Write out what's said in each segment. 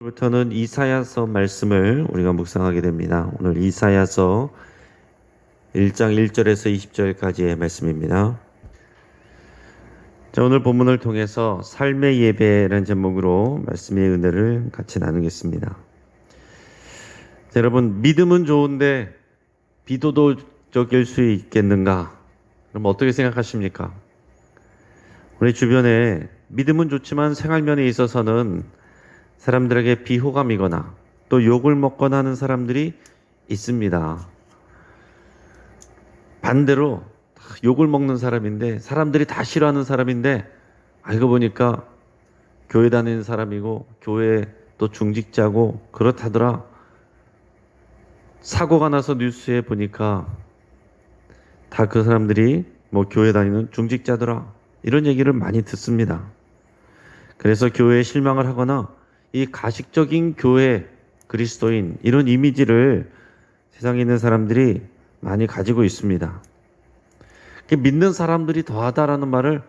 부터는 이사야서 말씀을 우리가 묵상하게 됩니다. 오늘 이사야서 1장 1절에서 20절까지의 말씀입니다. 자, 오늘 본문을 통해서 삶의 예배라는 제목으로 말씀의 은혜를 같이 나누겠습니다. 자, 여러분, 믿음은 좋은데 비도덕적일 수 있겠는가? 그럼 어떻게 생각하십니까? 우리 주변에 믿음은 좋지만 생활면에 있어서는 사람들에게 비호감이거나 또 욕을 먹거나 하는 사람들이 있습니다. 반대로 욕을 먹는 사람인데 사람들이 다 싫어하는 사람인데 알고 보니까 교회 다니는 사람이고 교회 또 중직자고 그렇다더라. 사고가 나서 뉴스에 보니까 다 그 사람들이 교회 다니는 중직자더라. 이런 얘기를 많이 듣습니다. 그래서 교회에 실망을 하거나 이 가식적인 교회, 그리스도인 이런 이미지를 세상에 있는 사람들이 많이 가지고 있습니다. 믿는 사람들이 더하다라는 말을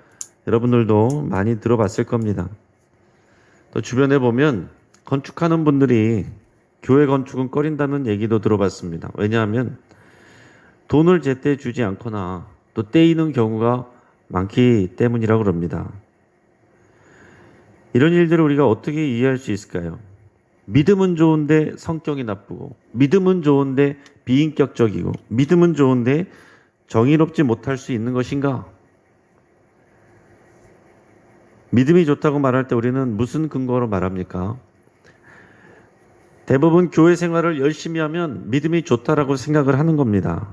여러분들도 많이 들어봤을 겁니다. 또 주변에 보면 건축하는 분들이 교회 건축은 꺼린다는 얘기도 들어봤습니다. 왜냐하면 돈을 제때 주지 않거나 또 떼이는 경우가 많기 때문이라고 그럽니다. 이런 일들을 우리가 어떻게 이해할 수 있을까요? 믿음은 좋은데 성격이 나쁘고, 믿음은 좋은데 비인격적이고, 믿음은 좋은데 정의롭지 못할 수 있는 것인가? 믿음이 좋다고 말할 때 우리는 무슨 근거로 말합니까? 대부분 교회 생활을 열심히 하면 믿음이 좋다라고 생각을 하는 겁니다.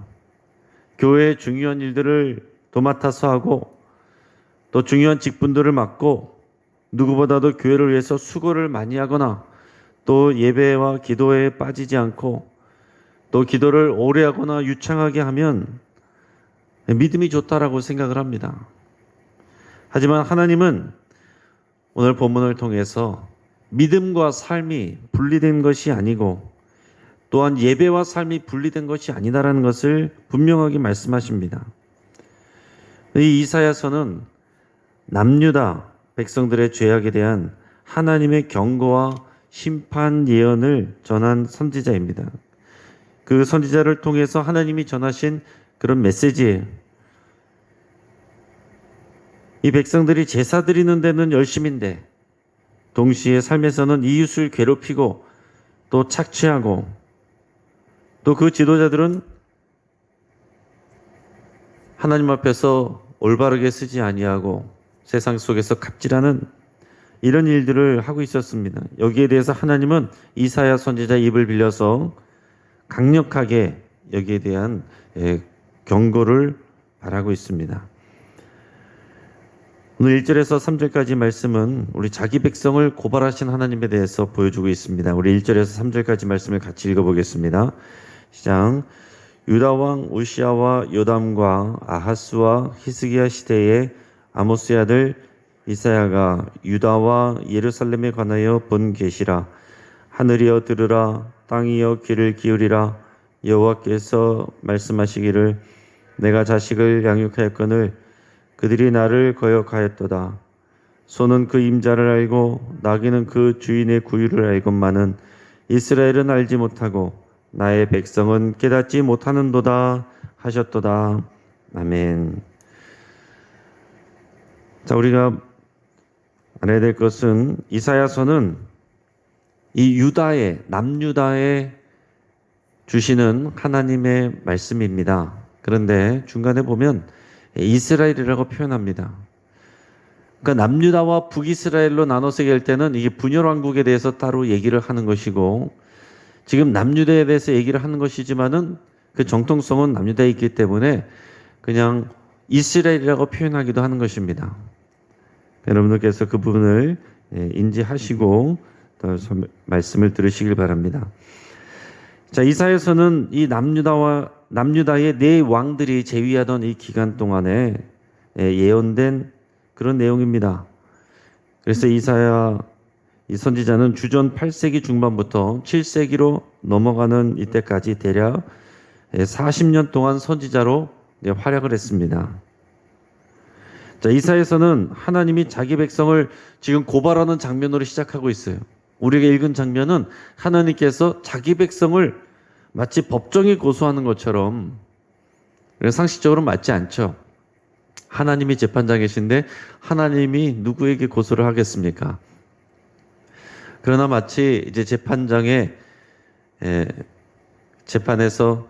교회의 중요한 일들을 도맡아서 하고, 또 중요한 직분들을 맡고, 누구보다도 교회를 위해서 수고를 많이 하거나 또 예배와 기도에 빠지지 않고 또 기도를 오래 하거나 유창하게 하면 믿음이 좋다라고 생각을 합니다. 하지만 하나님은 오늘 본문을 통해서 믿음과 삶이 분리된 것이 아니고 또한 예배와 삶이 분리된 것이 아니다라는 것을 분명하게 말씀하십니다. 이 이사야서는 남유다 백성들의 죄악에 대한 하나님의 경고와 심판 예언을 전한 선지자입니다. 그 선지자를 통해서 하나님이 전하신 그런 메시지예요. 이 백성들이 제사 드리는 데는 열심인데 동시에 삶에서는 이웃을 괴롭히고 또 착취하고 또 그 지도자들은 하나님 앞에서 올바르게 쓰지 아니하고 세상 속에서 갑질하는 이런 일들을 하고 있었습니다. 여기에 대해서 하나님은 이사야 선지자의 입을 빌려서 강력하게 여기에 대한 경고를 바라고 있습니다. 오늘 1절에서 3절까지 말씀은 우리 자기 백성을 고발하신 하나님에 대해서 보여주고 있습니다. 우리 1절에서 3절까지 말씀을 같이 읽어보겠습니다. 시작. 유다 왕 우시아와 요담과 아하스와 히스기야 시대에 아모스의 아들 이사야가 유다와 예루살렘에 관하여 본 계시라. 하늘이여 들으라, 땅이여 귀를 기울이라. 여호와께서 말씀하시기를 내가 자식을 양육하였거늘 그들이 나를 거역하였도다. 소는 그 임자를 알고 나귀는 그 주인의 구유를 알건만은 이스라엘은 알지 못하고 나의 백성은 깨닫지 못하는도다 하셨도다. 아멘. 자, 우리가 알아야 될 것은 이사야서는 이 유다의 남유다에 주시는 하나님의 말씀입니다. 그런데 중간에 보면 이스라엘이라고 표현합니다. 그러니까 남유다와 북이스라엘로 나눠서 얘기할 때는 이게 분열왕국에 대해서 따로 얘기를 하는 것이고 지금 남유다에 대해서 얘기를 하는 것이지만은 그 정통성은 남유다에 있기 때문에 그냥 이스라엘이라고 표현하기도 하는 것입니다. 여러분들께서 그 부분을 인지하시고 더 말씀을 들으시길 바랍니다. 자, 이사야서는 이 남유다의 네 왕들이 재위하던 이 기간 동안에 예언된 그런 내용입니다. 그래서 이사야 이 선지자는 주전 8세기 중반부터 7세기로 넘어가는 이때까지 대략 40년 동안 선지자로 활약을 했습니다. 자, 이사야서는 하나님이 자기 백성을 지금 고발하는 장면으로 시작하고 있어요. 우리가 읽은 장면은 하나님께서 자기 백성을 마치 법정에 고소하는 것처럼, 상식적으로 맞지 않죠. 하나님이 재판장이신데 하나님이 누구에게 고소를 하겠습니까? 그러나 마치 이제 재판에서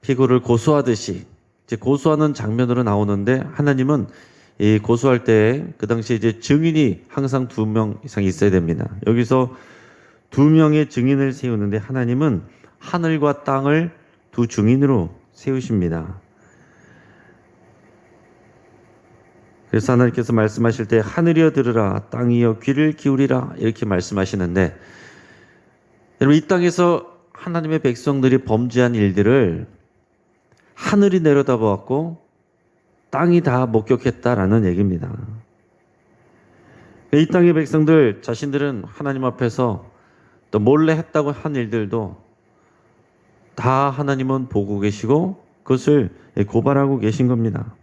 피고를 고소하듯이 이제 고소하는 장면으로 나오는데, 하나님은 이 고소할 때 그 당시에 이제 증인이 항상 2명 이상 있어야 됩니다. 여기서 2명의 증인을 세우는데 하나님은 하늘과 땅을 2 증인으로 세우십니다. 그래서 하나님께서 말씀하실 때 하늘이여 들으라, 땅이여 귀를 기울이라 이렇게 말씀하시는데, 여러분 이 땅에서 하나님의 백성들이 범죄한 일들을 하늘이 내려다보았고 땅이 다 목격했다라는 얘기입니다. 이 땅의 백성들 자신들은 하나님 앞에서 또 몰래 했다고 한 일들도 다 하나님은 보고 계시고 그것을 고발하고 계신 겁니다.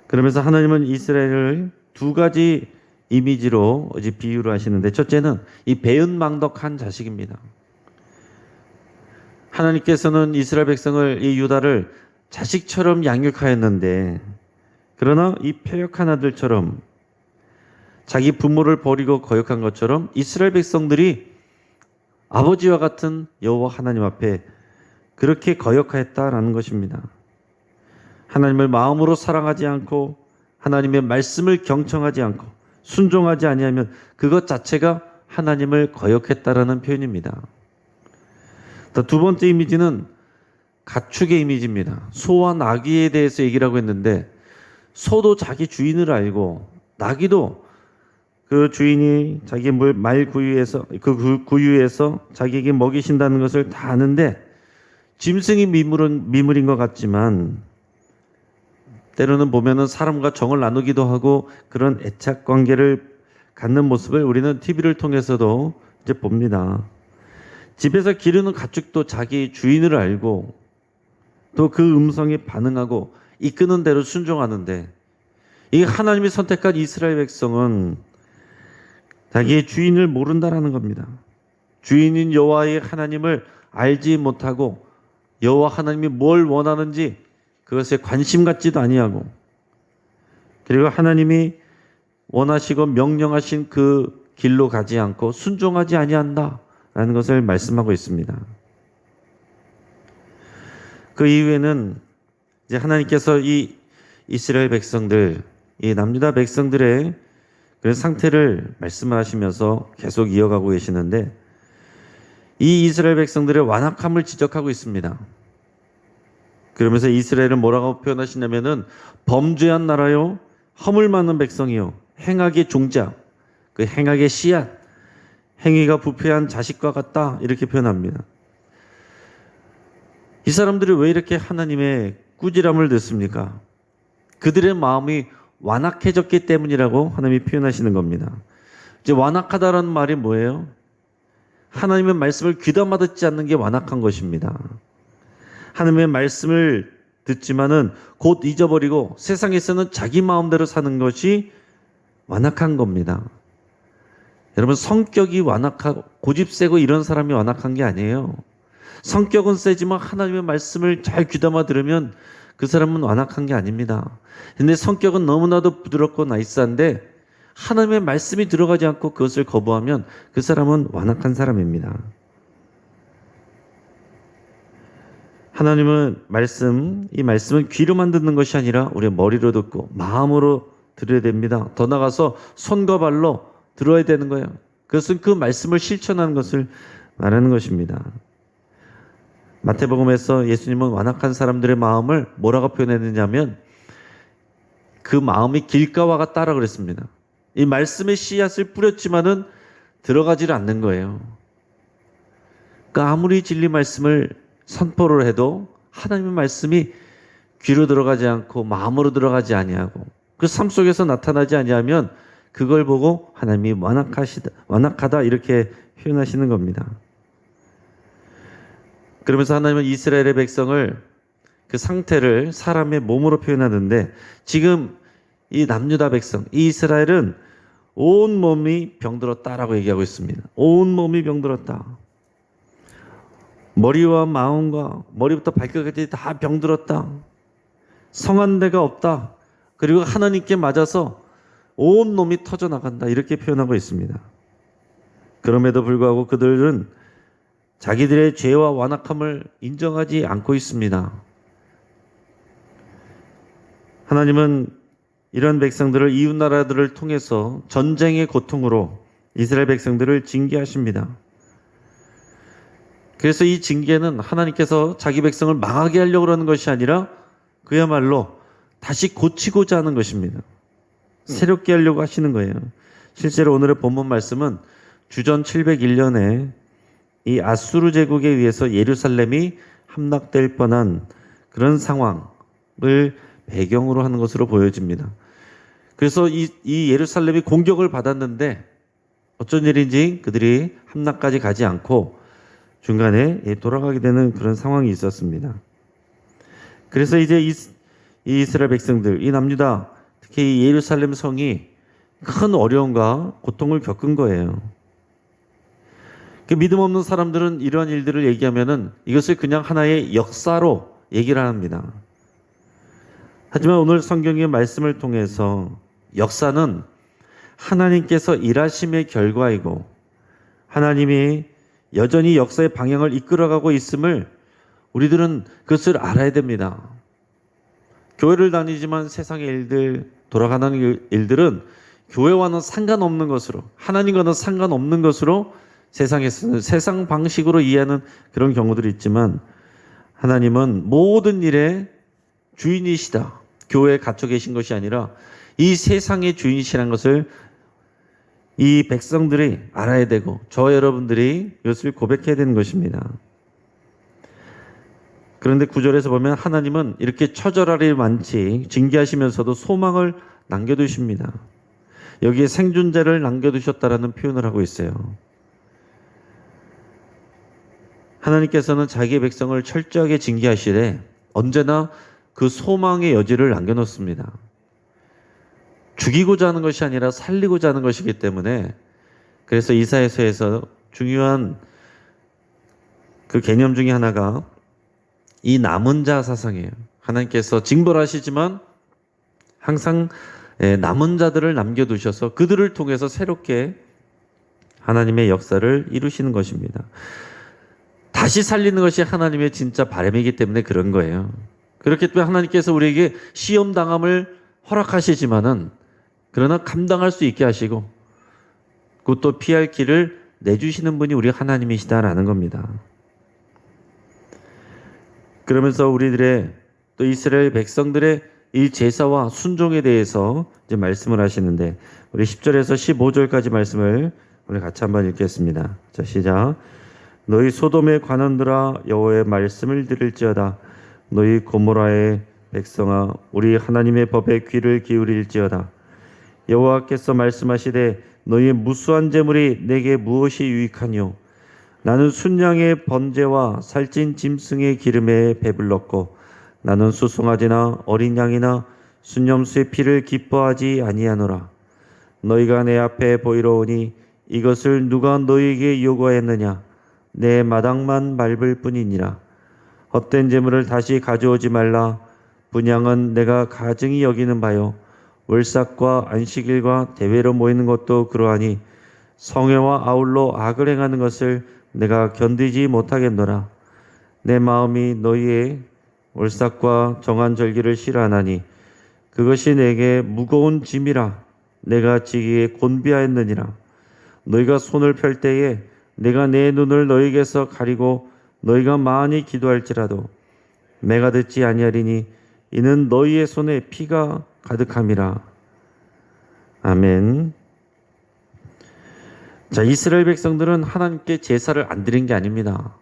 그러면서 하나님은 이스라엘을 2가지 이미지로 비유를 하시는데, 첫째는 이 배은망덕한 자식입니다. 하나님께서는 이스라엘 백성을, 이 유다를 자식처럼 양육하였는데, 그러나 이 패역한 아들처럼 자기 부모를 버리고 거역한 것처럼 이스라엘 백성들이 아버지와 같은 여호와 하나님 앞에 그렇게 거역하였다라는 것입니다. 하나님을 마음으로 사랑하지 않고 하나님의 말씀을 경청하지 않고 순종하지 아니하면 그것 자체가 하나님을 거역했다라는 표현입니다. 또 2번째 이미지는 가축의 이미지입니다. 소와 나귀에 대해서 얘기를 하고 있는데, 소도 자기 주인을 알고 나귀도 그 주인이 자기 말 구유에서 그 구유에서 자기에게 먹이신다는 것을 다 아는데 짐승이 미물인 것 같지만 때로는 보면은 사람과 정을 나누기도 하고 그런 애착 관계를 갖는 모습을 우리는 TV를 통해서도 이제 봅니다. 집에서 기르는 가축도 자기 주인을 알고 또 그 음성에 반응하고 이끄는 대로 순종하는데, 이 하나님이 선택한 이스라엘 백성은 자기의 주인을 모른다라는 겁니다. 주인인 여호와의 하나님을 알지 못하고 여호와 하나님이 뭘 원하는지 그것에 관심 갖지도 아니하고, 그리고 하나님이 원하시고 명령하신 그 길로 가지 않고 순종하지 아니한다라는 것을 말씀하고 있습니다. 그 이후에는 이제 하나님께서 이 이스라엘 백성들, 이 남유다 백성들의 그 상태를 말씀을 하시면서 계속 이어가고 계시는데, 이 이스라엘 백성들의 완악함을 지적하고 있습니다. 그러면서 이스라엘을 뭐라고 표현하시냐면은 범죄한 나라요, 허물 많은 백성이요, 행악의 종자, 그 행악의 씨앗, 행위가 부패한 자식과 같다 이렇게 표현합니다. 이 사람들이 왜 이렇게 하나님의 꾸지람을 듣습니까? 그들의 마음이 완악해졌기 때문이라고 하나님이 표현하시는 겁니다. 이제 완악하다라는 말이 뭐예요? 하나님의 말씀을 귀담아 듣지 않는 게 완악한 것입니다. 하나님의 말씀을 듣지만은 곧 잊어버리고 세상에서는 자기 마음대로 사는 것이 완악한 겁니다. 여러분, 성격이 완악하고 고집세고 이런 사람이 완악한 게 아니에요. 성격은 세지만 하나님의 말씀을 잘 귀담아 들으면 그 사람은 완악한 게 아닙니다. 근데 성격은 너무나도 부드럽고 나이스한데 하나님의 말씀이 들어가지 않고 그것을 거부하면 그 사람은 완악한 사람입니다. 하나님은 이 말씀은 귀로만 듣는 것이 아니라 우리의 머리로 듣고 마음으로 들어야 됩니다. 더 나아가서 손과 발로 들어야 되는 거예요. 그것은 그 말씀을 실천하는 것을 말하는 것입니다. 마태복음에서 예수님은 완악한 사람들의 마음을 뭐라고 표현했느냐면 그 마음이 길가와 같다라 그랬습니다. 이 말씀의 씨앗을 뿌렸지만은 들어가지를 않는 거예요. 그러니까 아무리 진리 말씀을 선포를 해도 하나님의 말씀이 귀로 들어가지 않고 마음으로 들어가지 아니하고 그 삶 속에서 나타나지 아니하면 그걸 보고 하나님이 완악하다 이렇게 표현하시는 겁니다. 그러면서 하나님은 이스라엘의 백성을 그 상태를 사람의 몸으로 표현하는데 지금 이 남유다 백성, 이 이스라엘은 온 몸이 병들었다라고 얘기하고 있습니다. 온 몸이 병들었다. 머리와 마음과 머리부터 발끝까지 다 병들었다. 성한 데가 없다. 그리고 하나님께 맞아서 온 몸이 터져나간다. 이렇게 표현하고 있습니다. 그럼에도 불구하고 그들은 자기들의 죄와 완악함을 인정하지 않고 있습니다. 하나님은 이런 백성들을 이웃 나라들을 통해서 전쟁의 고통으로 이스라엘 백성들을 징계하십니다. 그래서 이 징계는 하나님께서 자기 백성을 망하게 하려고 하는 것이 아니라 그야말로 다시 고치고자 하는 것입니다. 새롭게 하려고 하시는 거예요. 실제로 오늘의 본문 말씀은 주전 701년에 이 아수르 제국에 의해서 예루살렘이 함락될 뻔한 그런 상황을 배경으로 하는 것으로 보여집니다. 그래서 이 예루살렘이 공격을 받았는데 어쩐 일인지 그들이 함락까지 가지 않고 중간에 돌아가게 되는 그런 상황이 있었습니다. 그래서 이제 이 이스라엘 백성들, 이 남유다, 특히 이 예루살렘 성이 큰 어려움과 고통을 겪은 거예요. 믿음 없는 사람들은 이러한 일들을 얘기하면은 이것을 그냥 하나의 역사로 얘기를 합니다. 하지만 오늘 성경의 말씀을 통해서 역사는 하나님께서 일하심의 결과이고 하나님이 여전히 역사의 방향을 이끌어가고 있음을 우리들은 그것을 알아야 됩니다. 교회를 다니지만 세상의 일들, 돌아가는 일들은 교회와는 상관없는 것으로, 하나님과는 상관없는 것으로 세상에서는 세상 방식으로 이해하는 그런 경우들이 있지만 하나님은 모든 일의 주인이시다. 교회에 갇혀 계신 것이 아니라 이 세상의 주인이시라는 것을 이 백성들이 알아야 되고 저 여러분들이 이것을 고백해야 되는 것입니다. 그런데 9절에서 보면 하나님은 이렇게 처절하리 많지 징계하시면서도 소망을 남겨두십니다. 여기에 생존자를 남겨두셨다라는 표현을 하고 있어요. 하나님께서는 자기의 백성을 철저하게 징계하시되 언제나 그 소망의 여지를 남겨놓습니다. 죽이고자 하는 것이 아니라 살리고자 하는 것이기 때문에 그래서 이사야서에서 중요한 그 개념 중에 하나가 이 남은 자 사상이에요. 하나님께서 징벌하시지만 항상 남은 자들을 남겨두셔서 그들을 통해서 새롭게 하나님의 역사를 이루시는 것입니다. 다시 살리는 것이 하나님의 진짜 바람이기 때문에 그런 거예요. 그렇기 때문에 하나님께서 우리에게 시험 당함을 허락하시지만은 그러나 감당할 수 있게 하시고 그것도 피할 길을 내주시는 분이 우리 하나님이시다라는 겁니다. 그러면서 우리들의 또 이스라엘 백성들의 이 제사와 순종에 대해서 이제 말씀을 하시는데 우리 10절에서 15절까지 말씀을 우리 같이 한번 읽겠습니다. 자, 시작. 너희 소돔의 관원들아 여호와의 말씀을 들을지어다. 너희 고모라의 백성아 우리 하나님의 법에 귀를 기울일지어다. 여호와께서 말씀하시되 너희의 무수한 재물이 내게 무엇이 유익하뇨? 나는 순양의 번제와 살찐 짐승의 기름에 배불렀고 나는 수송아지나 어린 양이나 순염수의 피를 기뻐하지 아니하노라. 너희가 내 앞에 보이러 오니 이것을 누가 너희에게 요구하였느냐? 내 마당만 밟을 뿐이니라. 헛된 재물을 다시 가져오지 말라. 분향은 내가 가증히 여기는 바요. 월삭과 안식일과 대회로 모이는 것도 그러하니 성회와 아울러 악을 행하는 것을 내가 견디지 못하겠노라. 내 마음이 너희의 월삭과 정한 절기를 싫어하나니 그것이 내게 무거운 짐이라. 내가 지기에 곤비하였느니라. 너희가 손을 펼 때에 내가 내 눈을 너희에게서 가리고 너희가 많이 기도할지라도 내가 듣지 아니하리니 이는 너희의 손에 피가 가득함이라. 아멘. 자, 이스라엘 백성들은 하나님께 제사를 안 드린 게 아닙니다.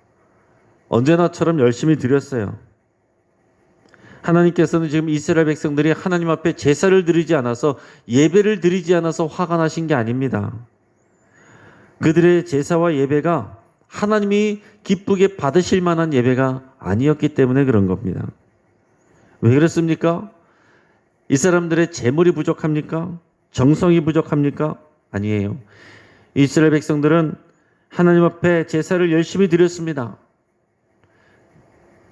언제나처럼 열심히 드렸어요. 하나님께서는 지금 이스라엘 백성들이 하나님 앞에 제사를 드리지 않아서 예배를 드리지 않아서 화가 나신 게 아닙니다. 그들의 제사와 예배가 하나님이 기쁘게 받으실 만한 예배가 아니었기 때문에 그런 겁니다. 왜 그렇습니까? 이 사람들의 재물이 부족합니까? 정성이 부족합니까? 아니에요. 이스라엘 백성들은 하나님 앞에 제사를 열심히 드렸습니다.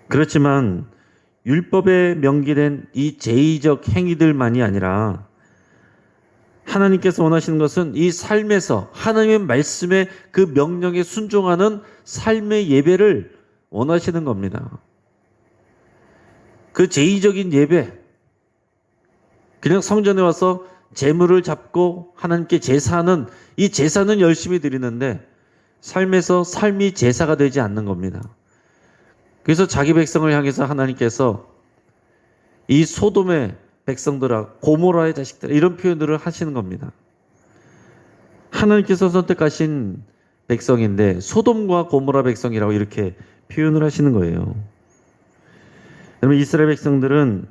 그렇지만 율법에 명기된 이 제의적 행위들만이 아니라 하나님께서 원하시는 것은 이 삶에서 하나님의 말씀에 그 명령에 순종하는 삶의 예배를 원하시는 겁니다. 그 제의적인 예배, 그냥 성전에 와서 제물을 잡고 하나님께 제사하는 이 제사는 열심히 드리는데 삶에서 삶이 제사가 되지 않는 겁니다. 그래서 자기 백성을 향해서 하나님께서 이 소돔의 백성들아, 고모라의 자식들아, 이런 표현들을 하시는 겁니다. 하나님께서 선택하신 백성인데 소돔과 고모라 백성이라고 이렇게 표현을 하시는 거예요. 여러분, 이스라엘 백성들은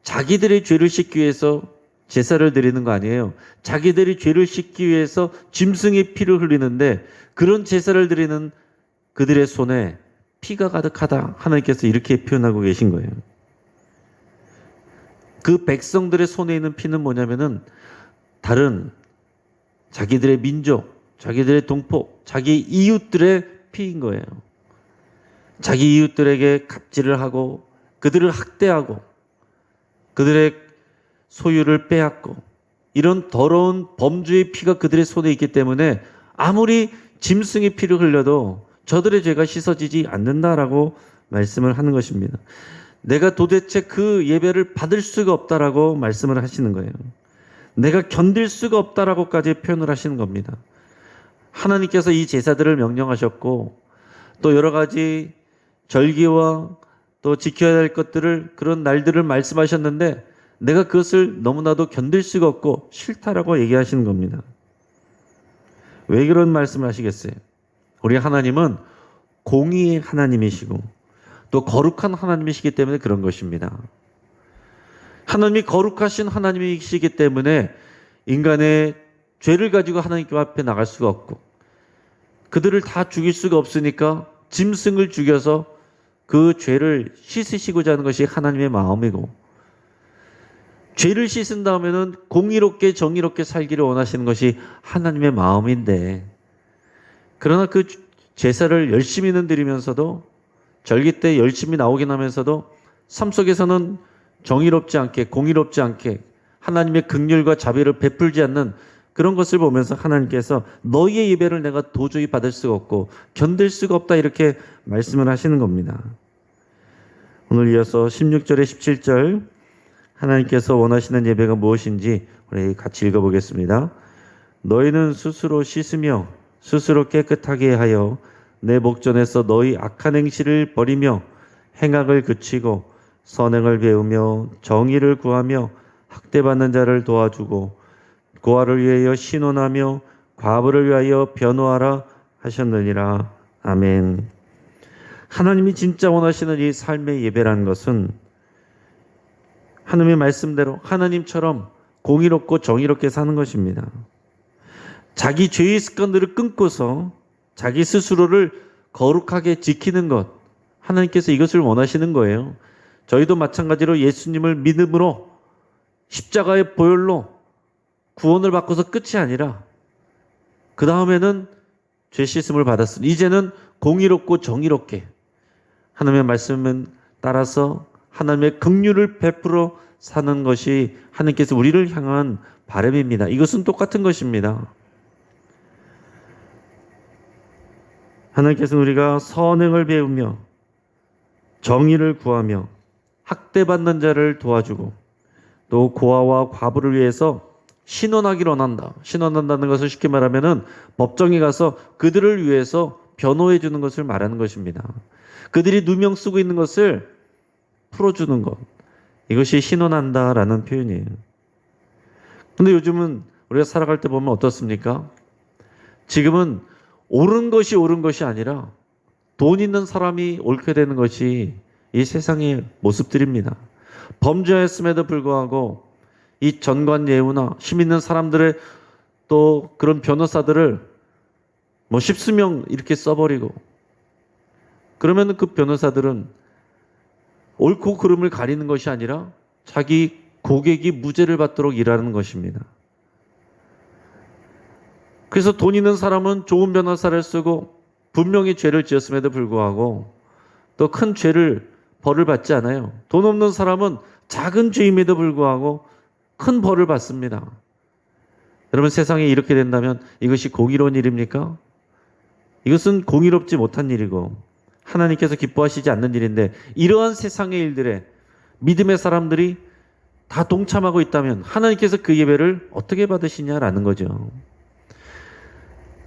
자기들의 죄를 씻기 위해서 제사를 드리는 거 아니에요. 자기들이 죄를 씻기 위해서 짐승의 피를 흘리는데 그런 제사를 드리는 그들의 손에 피가 가득하다. 하나님께서 이렇게 표현하고 계신 거예요. 그 백성들의 손에 있는 피는 뭐냐면은 다른 자기들의 민족, 자기들의 동포, 자기 이웃들의 피인 거예요. 자기 이웃들에게 갑질을 하고 그들을 학대하고 그들의 소유를 빼앗고 이런 더러운 범죄의 피가 그들의 손에 있기 때문에 아무리 짐승의 피를 흘려도 저들의 죄가 씻어지지 않는다라고 말씀을 하는 것입니다. 내가 도대체 그 예배를 받을 수가 없다라고 말씀을 하시는 거예요. 내가 견딜 수가 없다라고까지 표현을 하시는 겁니다. 하나님께서 이 제사들을 명령하셨고 또 여러 가지 절기와 또 지켜야 할 것들을 그런 날들을 말씀하셨는데 내가 그것을 너무나도 견딜 수가 없고 싫다라고 얘기하시는 겁니다. 왜 그런 말씀을 하시겠어요? 우리 하나님은 공의의 하나님이시고 또 거룩한 하나님이시기 때문에 그런 것입니다. 하나님이 거룩하신 하나님이시기 때문에 인간의 죄를 가지고 하나님 앞에 나갈 수가 없고 그들을 다 죽일 수가 없으니까 짐승을 죽여서 그 죄를 씻으시고자 하는 것이 하나님의 마음이고 죄를 씻은 다음에는 공의롭게 정의롭게 살기를 원하시는 것이 하나님의 마음인데 그러나 그 제사를 열심히는 드리면서도 절기 때 열심히 나오긴 하면서도 삶 속에서는 정의롭지 않게 공의롭지 않게 하나님의 긍휼과 자비를 베풀지 않는 그런 것을 보면서 하나님께서 너희의 예배를 내가 도저히 받을 수가 없고 견딜 수가 없다 이렇게 말씀을 하시는 겁니다. 오늘 이어서 16절에 17절 하나님께서 원하시는 예배가 무엇인지 우리 같이 읽어보겠습니다. 너희는 스스로 씻으며 스스로 깨끗하게 하여 내 목전에서 너희 악한 행실을 버리며 행악을 그치고 선행을 배우며 정의를 구하며 학대받는 자를 도와주고 고아를 위하여 신원하며 과부를 위하여 변호하라 하셨느니라. 아멘. 하나님이 진짜 원하시는 이 삶의 예배라는 것은 하나님의 말씀대로 하나님처럼 공의롭고 정의롭게 사는 것입니다. 자기 죄의 습관들을 끊고서 자기 스스로를 거룩하게 지키는 것, 하나님께서 이것을 원하시는 거예요. 저희도 마찬가지로 예수님을 믿음으로 십자가의 보혈로 구원을 받고서 끝이 아니라 그 다음에는 죄 씻음을 받았으니 이제는 공의롭고 정의롭게 하나님의 말씀을 따라서 하나님의 긍휼을 베풀어 사는 것이 하나님께서 우리를 향한 바람입니다. 이것은 똑같은 것입니다. 하나님께서는 우리가 선행을 배우며 정의를 구하며 학대받는 자를 도와주고 또 고아와 과부를 위해서 신원하기를 원한다. 신원한다는 것을 쉽게 말하면은 법정에 가서 그들을 위해서 변호해 주는 것을 말하는 것입니다. 그들이 누명 쓰고 있는 것을 풀어주는 것. 이것이 신원한다라는 표현이에요. 근데 요즘은 우리가 살아갈 때 보면 어떻습니까? 지금은 옳은 것이 아니라 돈 있는 사람이 옳게 되는 것이 이 세상의 모습들입니다. 범죄했음에도 불구하고 이 전관 예우나 힘 있는 사람들의 또 그런 변호사들을 뭐 십수명 이렇게 써버리고 그러면 그 변호사들은 옳고 그름을 가리는 것이 아니라 자기 고객이 무죄를 받도록 일하는 것입니다. 그래서 돈 있는 사람은 좋은 변호사를 쓰고 분명히 죄를 지었음에도 불구하고 또 큰 죄를 벌을 받지 않아요. 돈 없는 사람은 작은 죄임에도 불구하고 큰 벌을 받습니다. 여러분, 세상에 이렇게 된다면 이것이 공의로운 일입니까? 이것은 공의롭지 못한 일이고 하나님께서 기뻐하시지 않는 일인데, 이러한 세상의 일들에 믿음의 사람들이 다 동참하고 있다면 하나님께서 그 예배를 어떻게 받으시냐라는 거죠.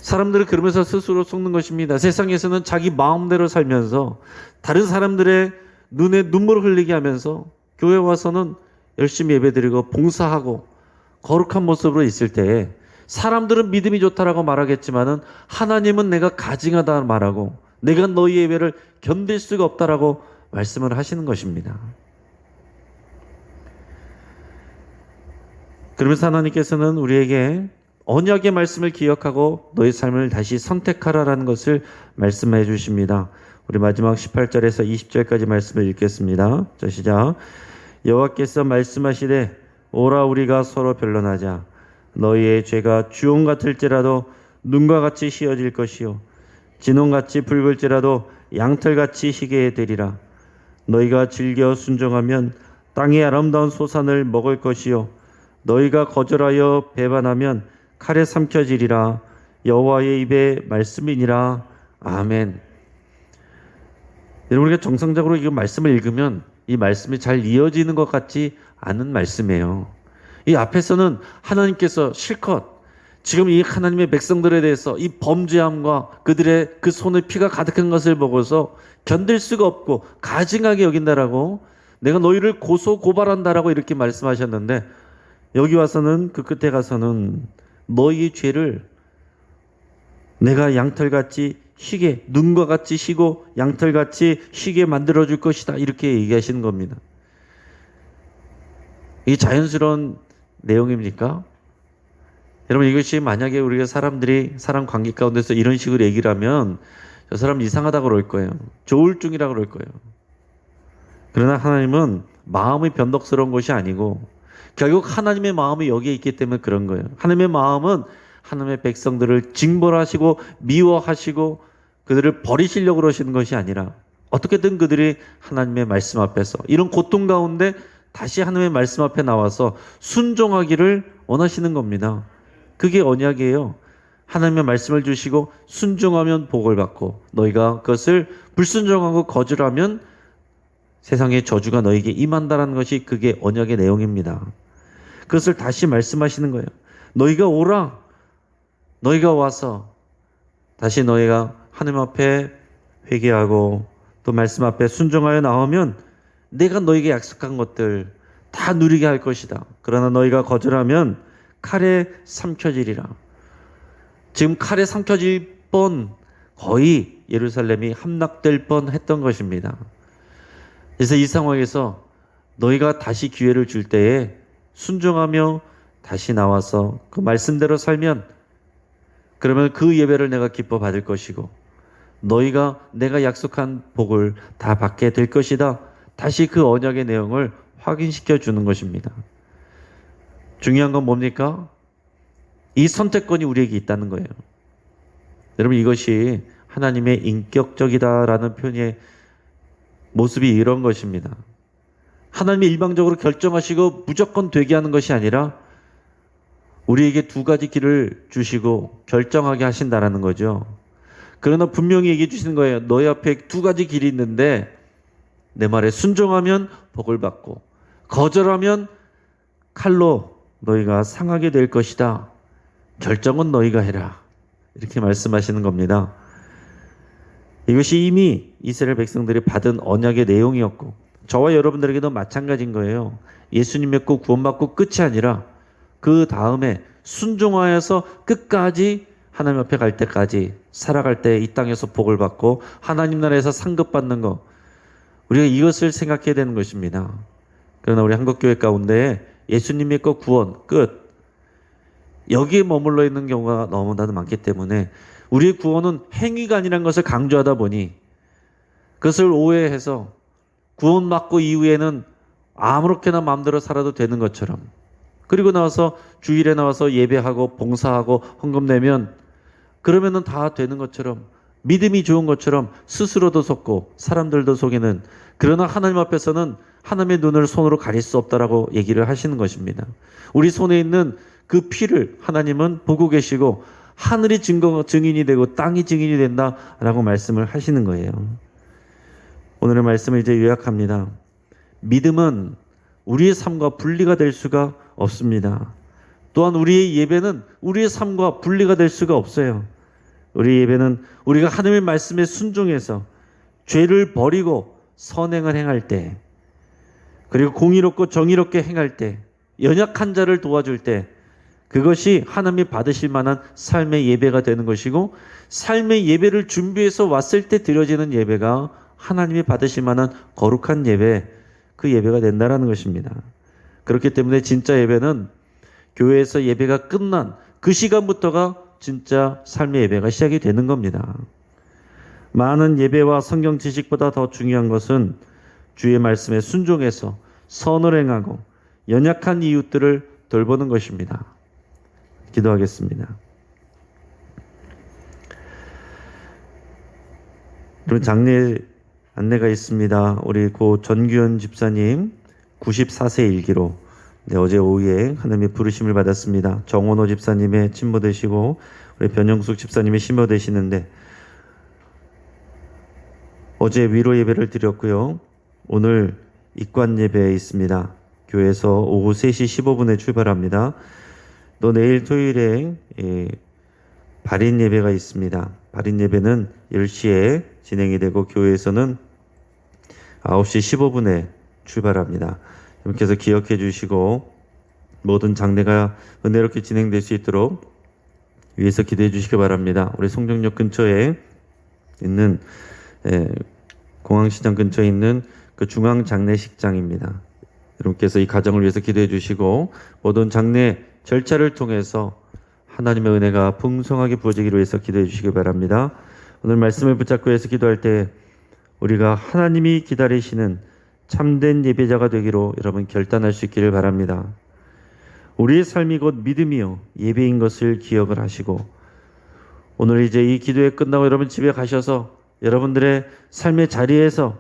사람들은 그러면서 스스로 속는 것입니다. 세상에서는 자기 마음대로 살면서 다른 사람들의 눈에 눈물을 흘리게 하면서 교회 와서는 열심히 예배드리고 봉사하고 거룩한 모습으로 있을 때에 사람들은 믿음이 좋다라고 말하겠지만은 하나님은 내가 가증하다 말하고 내가 너희 예배를 견딜 수가 없다라고 말씀을 하시는 것입니다. 그러면서 하나님께서는 우리에게 언약의 말씀을 기억하고 너의 삶을 다시 선택하라라는 것을 말씀해 주십니다. 우리 마지막 18절에서 20절까지 말씀을 읽겠습니다. 자, 시작. 여호와께서 말씀하시되 오라 우리가 서로 변론하자. 너희의 죄가 주홍 같을지라도 눈과 같이 휘어질 것이요 진홍같이 붉을지라도 양털같이 희게 되리라. 너희가 즐겨 순종하면 땅의 아름다운 소산을 먹을 것이요 너희가 거절하여 배반하면 칼에 삼켜지리라. 여호와의 입의 말씀이니라. 아멘. 여러분, 우리가 정상적으로 이 말씀을 읽으면 이 말씀이 잘 이어지는 것 같지 않은 말씀이에요. 이 앞에서는 하나님께서 실컷 지금 이 하나님의 백성들에 대해서 이 범죄함과 그들의 그 손에 피가 가득한 것을 보고서 견딜 수가 없고 가증하게 여긴다라고, 내가 너희를 고소고발한다라고 이렇게 말씀하셨는데, 여기 와서는 그 끝에 가서는 너희 죄를 내가 양털같이 희게, 눈과 같이 희고 양털같이 희게 만들어줄 것이다, 이렇게 얘기하시는 겁니다. 이게 자연스러운 내용입니까? 여러분, 이것이 만약에 우리가 사람들이 사람 관계 가운데서 이런 식으로 얘기를 하면 저 사람 이상하다고 그럴 거예요. 조울증이라고 그럴 거예요. 그러나 하나님은 마음이 변덕스러운 것이 아니고 결국 하나님의 마음이 여기에 있기 때문에 그런 거예요. 하나님의 마음은 하나님의 백성들을 징벌하시고 미워하시고 그들을 버리시려고 그러시는 것이 아니라 어떻게든 그들이 하나님의 말씀 앞에서 이런 고통 가운데 다시 하나님의 말씀 앞에 나와서 순종하기를 원하시는 겁니다. 그게 언약이에요. 하나님의 말씀을 주시고 순종하면 복을 받고 너희가 그것을 불순종하고 거절하면 세상의 저주가 너희에게 임한다라는 것이 그게 언약의 내용입니다. 그것을 다시 말씀하시는 거예요. 너희가 오라. 너희가 와서 다시 너희가 하나님 앞에 회개하고 또 말씀 앞에 순종하여 나오면 내가 너희에게 약속한 것들 다 누리게 할 것이다. 그러나 너희가 거절하면 칼에 삼켜지리라. 지금 칼에 삼켜질 뻔, 거의 예루살렘이 함락될 뻔 했던 것입니다. 그래서 이 상황에서 너희가 다시 기회를 줄 때에 순종하며 다시 나와서 그 말씀대로 살면 그러면 그 예배를 내가 기뻐 받을 것이고 너희가 내가 약속한 복을 다 받게 될 것이다. 다시 그 언약의 내용을 확인시켜 주는 것입니다. 중요한 건 뭡니까? 이 선택권이 우리에게 있다는 거예요. 여러분, 이것이 하나님의 인격적이다라는 표현의 모습이 이런 것입니다. 하나님이 일방적으로 결정하시고 무조건 되게 하는 것이 아니라 우리에게 두 가지 길을 주시고 결정하게 하신다라는 거죠. 그러나 분명히 얘기해 주시는 거예요. 너희 앞에 두 가지 길이 있는데 내 말에 순종하면 복을 받고 거절하면 칼로 너희가 상하게 될 것이다. 결정은 너희가 해라. 이렇게 말씀하시는 겁니다. 이것이 이미 이스라엘 백성들이 받은 언약의 내용이었고 저와 여러분들에게도 마찬가지인 거예요. 예수님 믿고 구원받고 끝이 아니라 그 다음에 순종하여서 끝까지 하나님 앞에 갈 때까지 살아갈 때 이 땅에서 복을 받고 하나님 나라에서 상급받는 것, 우리가 이것을 생각해야 되는 것입니다. 그러나 우리 한국교회 가운데 예수님 믿고 구원 끝, 여기에 머물러 있는 경우가 너무나도 많기 때문에 우리의 구원은 행위가 아니라는 것을 강조하다 보니 그것을 오해해서 구원받고 이후에는 아무렇게나 마음대로 살아도 되는 것처럼 그리고 나와서 주일에 나와서 예배하고 봉사하고 헌금 내면 그러면은 다 되는 것처럼 믿음이 좋은 것처럼 스스로도 속고 사람들도 속이는, 그러나 하나님 앞에서는 하나님의 눈을 손으로 가릴 수 없다라고 얘기를 하시는 것입니다. 우리 손에 있는 그 피를 하나님은 보고 계시고 하늘이 증인이 되고 땅이 증인이 된다라고 말씀을 하시는 거예요. 오늘의 말씀을 이제 요약합니다. 믿음은 우리의 삶과 분리가 될 수가 없습니다. 또한 우리의 예배는 우리의 삶과 분리가 될 수가 없어요. 우리의 예배는 우리가 하나님의 말씀에 순종해서 죄를 버리고 선행을 행할 때, 그리고 공의롭고 정의롭게 행할 때, 연약한 자를 도와줄 때, 그것이 하나님이 받으실 만한 삶의 예배가 되는 것이고, 삶의 예배를 준비해서 왔을 때 드려지는 예배가 하나님이 받으실 만한 거룩한 예배, 그 예배가 된다라는 것입니다. 그렇기 때문에 진짜 예배는 교회에서 예배가 끝난 그 시간부터가 진짜 삶의 예배가 시작이 되는 겁니다. 많은 예배와 성경 지식보다 더 중요한 것은 주의 말씀에 순종해서 선을 행하고 연약한 이웃들을 돌보는 것입니다. 기도하겠습니다. 그리고 장례 안내가 있습니다. 우리 고 전규현 집사님 94세 일기로 어제 오후에 하나님의 부르심을 받았습니다. 정원호 집사님의 친모 되시고 우리 변영숙 집사님의 시모 되시는데 어제 위로 예배를 드렸고요. 오늘 입관 예배에 있습니다. 교회에서 오후 3시 15분에 출발합니다. 또 내일 토요일에 발인 예배가 있습니다. 발인 예배는 10시에 진행이 되고 교회에서는 9시 15분에 출발합니다. 여러분께서 기억해 주시고 모든 장례가 은혜롭게 진행될 수 있도록 위에서 기도해 주시기 바랍니다. 우리 송정역 근처에 있는 공항시장 근처에 있는 그 중앙장례식장입니다. 여러분께서 이 가정을 위해서 기도해 주시고 모든 장례 절차를 통해서 하나님의 은혜가 풍성하게 부어지기로 해서 기도해 주시기 바랍니다. 오늘 말씀을 붙잡고 해서 기도할 때 우리가 하나님이 기다리시는 참된 예배자가 되기로 여러분 결단할 수 있기를 바랍니다. 우리의 삶이 곧 믿음이요 예배인 것을 기억을 하시고 오늘 이제 이 기도회 끝나고 여러분 집에 가셔서 여러분들의 삶의 자리에서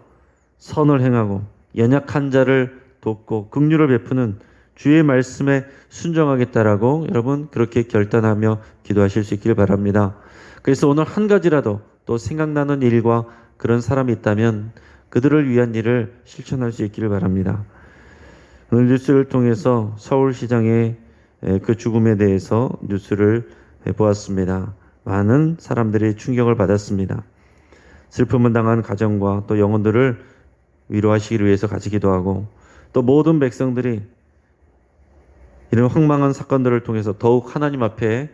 선을 행하고 연약한 자를 돕고 긍휼을 베푸는 주의 말씀에 순종하겠다라고 여러분 그렇게 결단하며 기도하실 수 있기를 바랍니다. 그래서 오늘 한 가지라도 또 생각나는 일과 그런 사람이 있다면 그들을 위한 일을 실천할 수 있기를 바랍니다. 오늘 뉴스를 통해서 서울시장의 그 죽음에 대해서 뉴스를 보았습니다. 많은 사람들이 충격을 받았습니다. 슬픔을 당한 가정과 또 영혼들을 위로하시기 위해서 같이 기도하고 또 모든 백성들이 이런 황망한 사건들을 통해서 더욱 하나님 앞에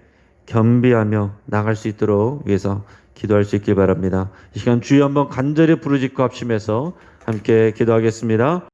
겸비하며 나갈 수 있도록 위해서 기도할 수 있길 바랍니다. 이 시간 주여 한번 간절히 부르짖고 합심해서 함께 기도하겠습니다.